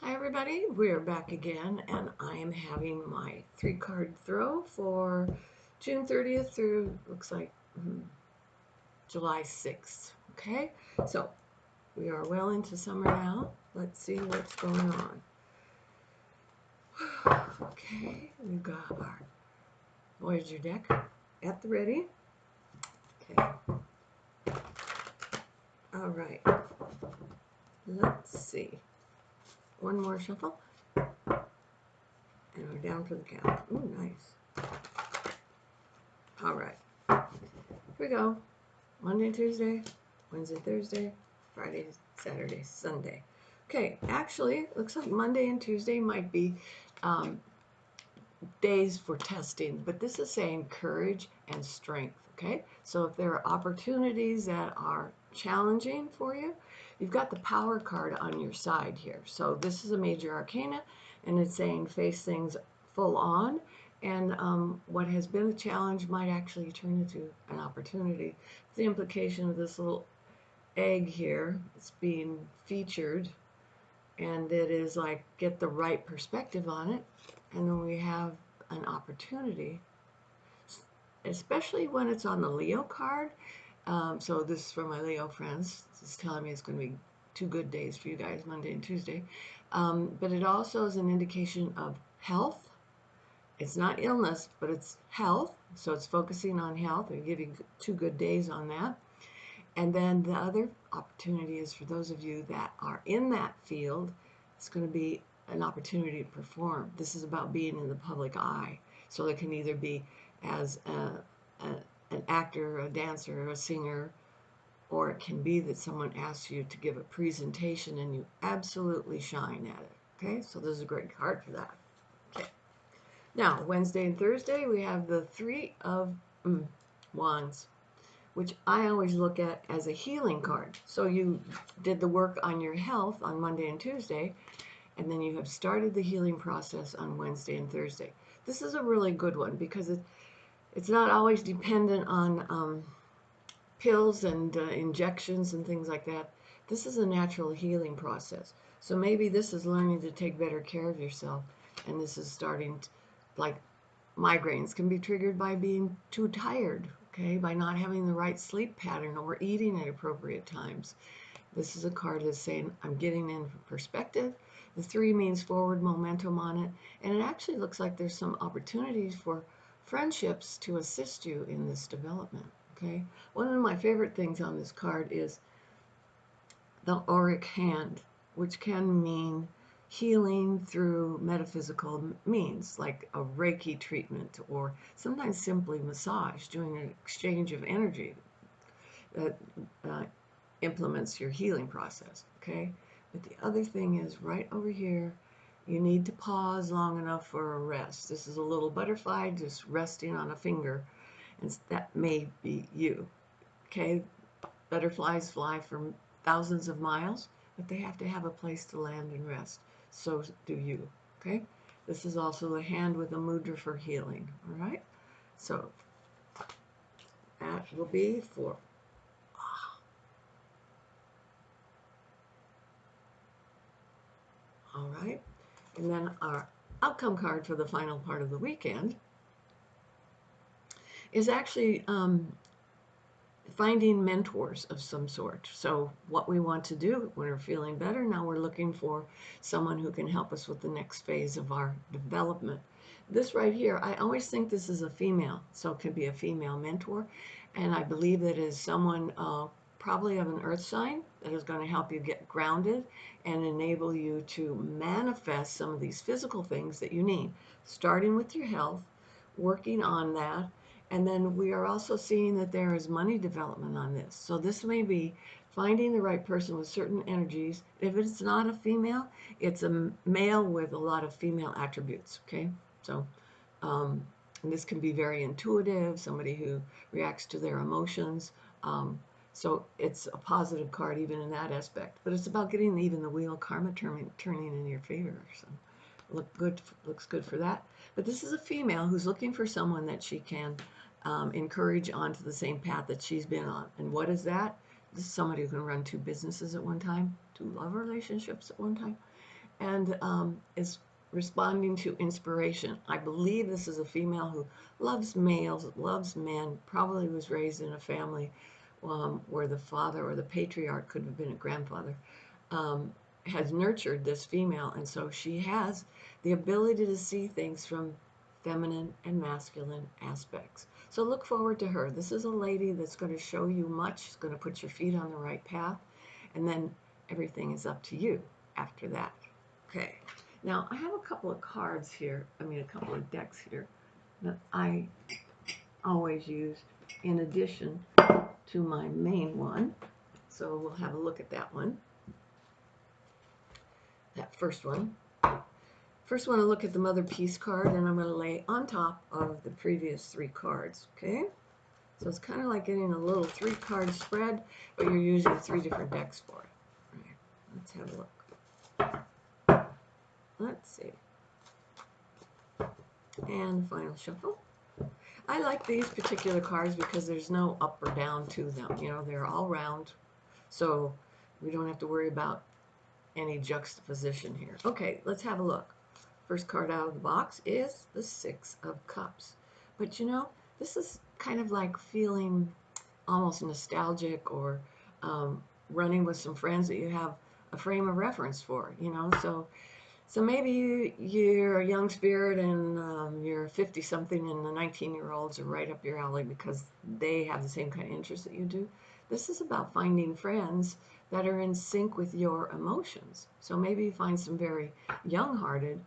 Hi everybody, we're back again and I am having my 3-card throw for June 30th through, looks like, July 6th. Okay, so we are well into summer now. Let's see what's going on. Okay, we've got our Voyager deck at the ready. Okay, all right, let's see. One more shuffle. And we're down for the count. Ooh, nice. All right. Here we go. Monday, Tuesday, Wednesday, Thursday, Friday, Saturday, Sunday. Okay, actually, looks like Monday and Tuesday might be days for testing, but this is saying courage and strength, okay? So if there are opportunities that are challenging for you, you've got the power card on your side here. So this is a major arcana, and it's saying face things full on, and what has been a challenge might actually turn into an opportunity. The implication of this little egg here, it's being featured, and it is like get the right perspective on it, and then we have an opportunity, especially when it's on the Leo card. So this is for my Leo friends. It's telling me it's going to be 2 good days for you guys, Monday and Tuesday. But it also is an indication of health. It's not illness, but it's health. So it's focusing on health and giving 2 good days on that. And then the other opportunity is for those of you that are in that field, it's going to be an opportunity to perform. This is about being in the public eye. So it can either be as an actor, a dancer, a singer, or it can be that someone asks you to give a presentation and you absolutely shine at it. Okay, so this is a great card for that. Okay. Now, Wednesday and Thursday, we have the 3 of Wands, which I always look at as a healing card. So you did the work on your health on Monday and Tuesday, and then you have started the healing process on Wednesday and Thursday. This is a really good one because it's not always dependent on pills and injections and things like that. This is a natural healing process. So maybe this is learning to take better care of yourself, and this is starting to, like, migraines can be triggered by being too tired, okay, by not having the right sleep pattern or eating at appropriate times. This is a card that's saying, I'm getting in perspective. The 3 means forward momentum on it, and it actually looks like there's some opportunities for friendships to assist you in this development, okay? One of my favorite things on this card is the auric hand, which can mean healing through metaphysical means, like a Reiki treatment, or sometimes simply massage, doing an exchange of energy that implements your healing process, okay? But the other thing is right over here, you need to pause long enough for a rest. This is a little butterfly just resting on a finger, and that may be you, okay? Butterflies fly for thousands of miles, but they have to have a place to land and rest. So do you, okay? This is also the hand with a mudra for healing, all right? So that will be for, all right? And then our outcome card for the final part of the weekend is actually finding mentors of some sort. So what we want to do when we're feeling better, now we're looking for someone who can help us with the next phase of our development. This right here, I always think this is a female, so it could be a female mentor, and I believe that is someone probably of an earth sign that is going to help you get grounded and enable you to manifest some of these physical things that you need, starting with your health, working on that. And then we are also seeing that there is money development on this. So this may be finding the right person with certain energies. If it's not a female, it's a male with a lot of female attributes, okay? So and this can be very intuitive, somebody who reacts to their emotions. So it's a positive card even in that aspect. But it's about getting even the wheel karma turning in your favor. So looks good for that. But this is a female who's looking for someone that she can encourage onto the same path that she's been on. And what is that? This is somebody who can run 2 businesses at one time, 2 love relationships at one time. and is responding to inspiration. I believe this is a female who loves males, loves men, probably was raised in a family where the father or the patriarch could have been a grandfather, um, has nurtured this female, and so she has the ability to see things from feminine and masculine aspects. So look forward to her. This is a lady that's going to show you much. She's going to put your feet on the right path, and then everything is up to you after that. Okay. Now I have a couple of cards here. I mean, a couple of decks here that I always use in addition to my main one. So we'll have a look at that one. That first one. First, I want to look at the Mother Peace card, and I'm going to lay on top of the previous 3 cards. Okay. So it's kind of like getting a little 3-card spread, but you're using 3 different decks for it. All right. Let's have a look. Let's see. And the final shuffle. I like these particular cards because there's no up or down to them. You know, they're all round, so we don't have to worry about any juxtaposition here. Okay, let's have a look. First card out of the box is the 6 of Cups. But you know, this is kind of like feeling almost nostalgic, or running with some friends that you have a frame of reference for, you know. So maybe you're a young spirit and you're 50-something, and the 19-year-olds are right up your alley because they have the same kind of interests that you do. This is about finding friends that are in sync with your emotions. So maybe you find some very young-hearted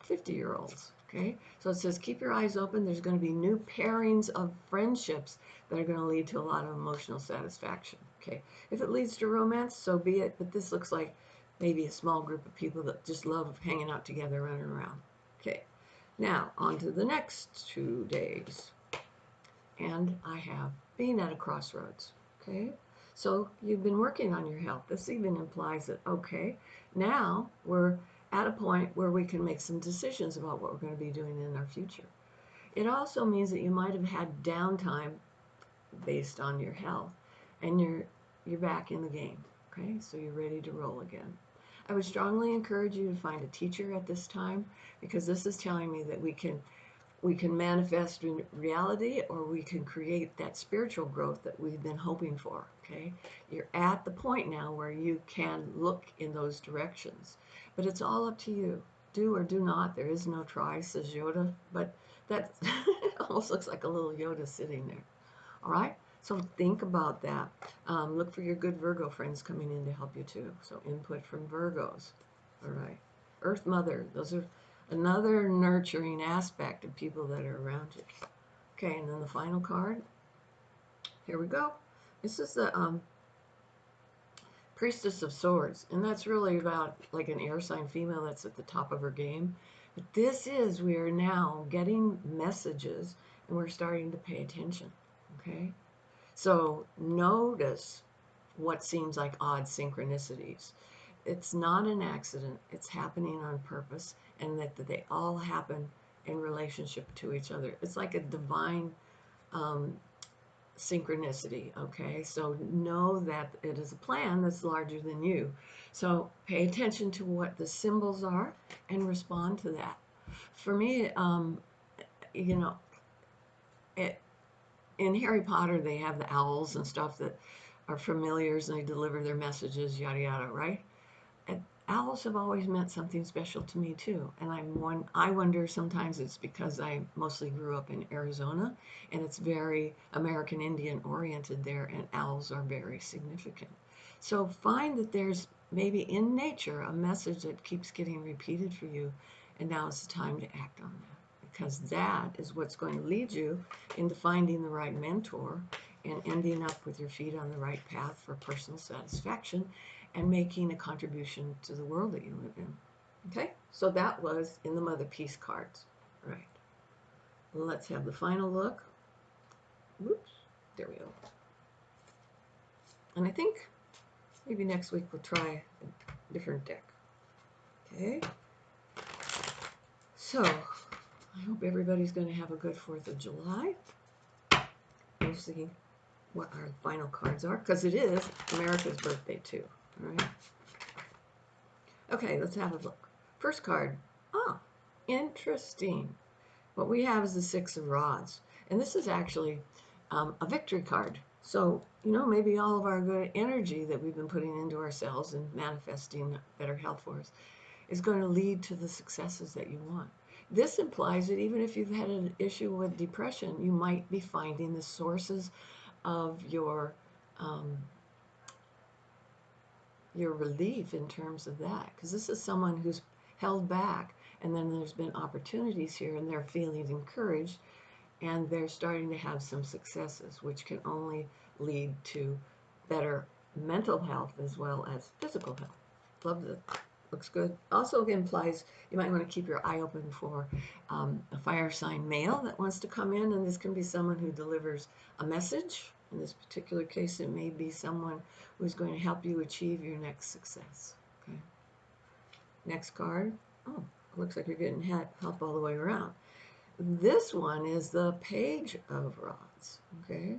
50-year-olds. Okay, so it says keep your eyes open. There's going to be new pairings of friendships that are going to lead to a lot of emotional satisfaction. Okay, if it leads to romance, so be it. But this looks like maybe a small group of people that just love hanging out together, running around. Okay, now on to the next 2 days. And I have been at a crossroads. Okay, so you've been working on your health. This even implies that, okay, now we're at a point where we can make some decisions about what we're going to be doing in our future. It also means that you might have had downtime based on your health, and you're back in the game. Okay, so you're ready to roll again. I would strongly encourage you to find a teacher at this time, because this is telling me that we can manifest in reality, or we can create that spiritual growth that we've been hoping for. Okay, you're at the point now where you can look in those directions, but it's all up to you. Do or do not. There is no try, says Yoda, but that almost looks like a little Yoda sitting there. All right, so think about that. Look for your good Virgo friends coming in to help you too. So input from Virgos. All right, Earth Mother. Those are another nurturing aspect of people that are around you. Okay, and then the final card. Here we go. This is the Priestess of Swords, and that's really about like an air sign female that's at the top of her game. But this is, we are now getting messages, and we're starting to pay attention. Okay, so notice what seems like odd synchronicities. It's not an accident. It's happening on purpose, and that they all happen in relationship to each other. It's like a divine synchronicity. Okay, so know that it is a plan that's larger than you. So pay attention to what the symbols are and respond to that. For me, you know, in Harry Potter, they have the owls and stuff that are familiars, and they deliver their messages, yada yada, right? And owls have always meant something special to me too, and I wonder sometimes it's because I mostly grew up in Arizona, and it's very American Indian oriented there, and owls are very significant. So find that there's maybe in nature a message that keeps getting repeated for you, and now it's the time to act on that, because that is what's going to lead you into finding the right mentor and ending up with your feet on the right path for personal satisfaction and making a contribution to the world that you live in. Okay, so that was in the Mother Peace cards. All right, let's have the final look. Whoops, there we go. And I think maybe next week we'll try a different deck. Okay, so I hope everybody's going to have a good 4th of July. I'm seeing what our final cards are, because it is America's birthday too. All right. Okay, let's have a look. First card. Ah, interesting. What we have is the Six of Rods. And this is actually a victory card. So, maybe all of our good energy that we've been putting into ourselves and manifesting better health for us is going to lead to the successes that you want. This implies that even if you've had an issue with depression, you might be finding the sources of um, your relief in terms of that. Because this is someone who's held back, and then there's been opportunities here, and they're feeling encouraged, and they're starting to have some successes, which can only lead to better mental health as well as physical health. Love it. Looks good. Also implies you might want to keep your eye open for a fire sign male that wants to come in, and this can be someone who delivers a message. In this particular case, it may be someone who's going to help you achieve your next success. Okay. Next card. Oh, looks like you're getting help all the way around. This one is the Page of Rods. Okay.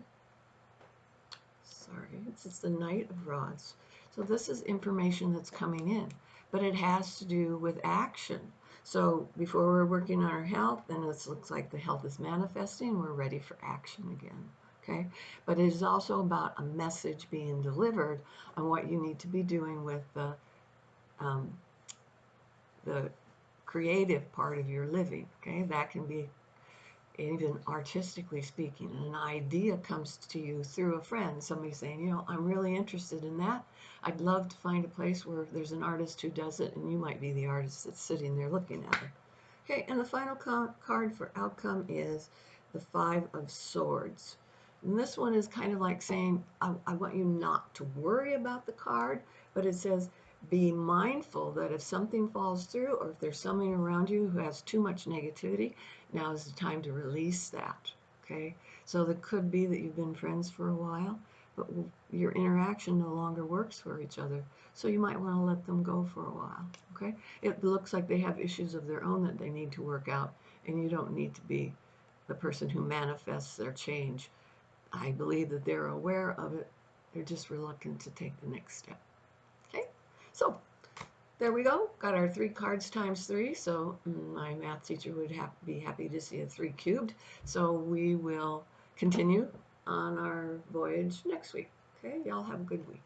Sorry, it's the Knight of Rods. So this is information that's coming in, but it has to do with action. So before we're working on our health, then it looks like the health is manifesting. We're ready for action again. Okay, but it is also about a message being delivered on what you need to be doing with the creative part of your living. Okay, that can be even artistically speaking, an idea comes to you through a friend, somebody saying, I'm really interested in that. I'd love to find a place where there's an artist who does it, and you might be the artist that's sitting there looking at it. Okay, and the final card for outcome is the Five of Swords. And this one is kind of like saying, I want you not to worry about the card, but it says, be mindful that if something falls through, or if there's someone around you who has too much negativity, now is the time to release that. Okay, so it could be that you've been friends for a while, but your interaction no longer works for each other, so you might want to let them go for a while. Okay, it looks like they have issues of their own that they need to work out, and you don't need to be the person who manifests their change. I believe that they're aware of it, they're just reluctant to take the next step. Okay, so there we go. Got our 3 cards times 3. So my math teacher would be happy to see a 3 cubed. So we will continue on our voyage next week. Okay, y'all have a good week.